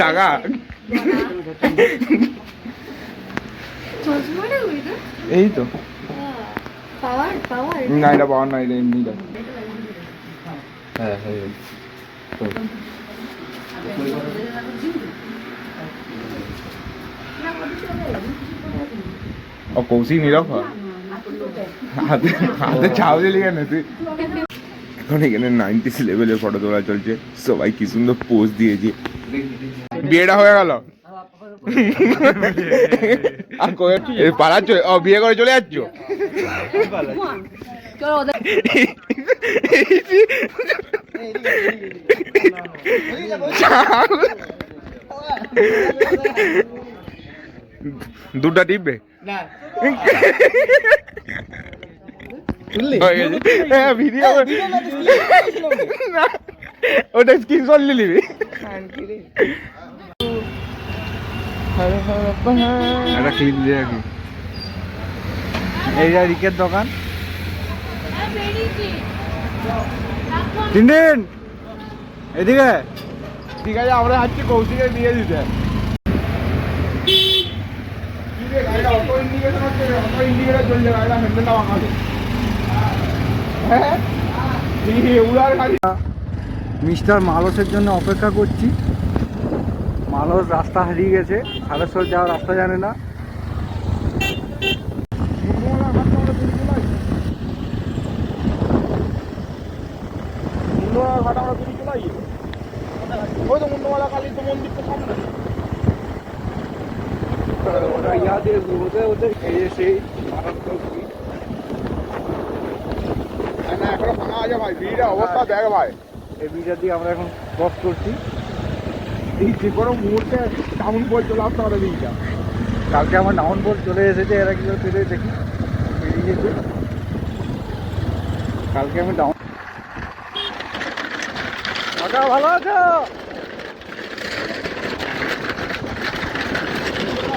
টাকা এই তো না, এটা পাওয়ার না, এটা এমনি। হ্যাঁ হ্যাঁ ও কৌশিক নীরব হাতে হাতে ছাউ দিলি কেন তুই? এখন এখানে 90s লেভেলের ফটো তোলা চলছে, সবাই কি সুন্দর পোজ দিয়েছে। বিয়েটা হয়ে গেল আর পালাচ্ছ? ও বিয়ে করে চলে যাচ্ছ? দুটা টিপবে ভিডিও ওটা স্ক্রিনশট নিয়ে নিবি। একটা ক্লিপ দিয়ে রাখি। এই যে রিকের দোকান। তিনদিন এদিকে ঠিক আছে, আমরা যাচ্ছি কৌশিকে দিয়ে দিতে। মিস্টার মালসের জন্য অপেক্ষা করছি। মালস রাস্তা হারিয়ে গেছে, সারেশ্বর যাওয়ার রাস্তা জানে না। অবস্থা দেখ ভাই, এই ব্রিজের দিয়ে আমরা এখন ক্রস করছি। এই যে কোনো মুহূর্তে ডাউন বল চলে আসতে হবে ব্রিজটা। কালকে আমার ডাউন বল চলে এসেছে, এরা কি পেলে দেখি বেরিয়েছে। কালকে আমি ডাউন। ভালো আছো?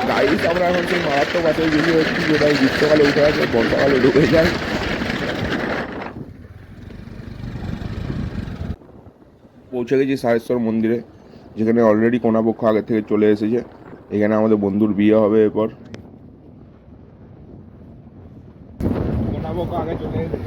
গাইস আমরা এখন সেই মারাত্মক বাসে বেরিয়ে হচ্ছি, যেটা গ্রীষ্মকালে উঠে আছে, বর্ষাকালে ডুবে যায়। পৌঁছে গেছি সারেশ্বর মন্দিরে, যেখানে অলরেডি কোনাপক্ষ আগে থেকে চলে এসেছে। এখানে আমাদের বন্ধুর বিয়ে হবে এরপর। কোনাপক্ষ আগে চলে এসেছে।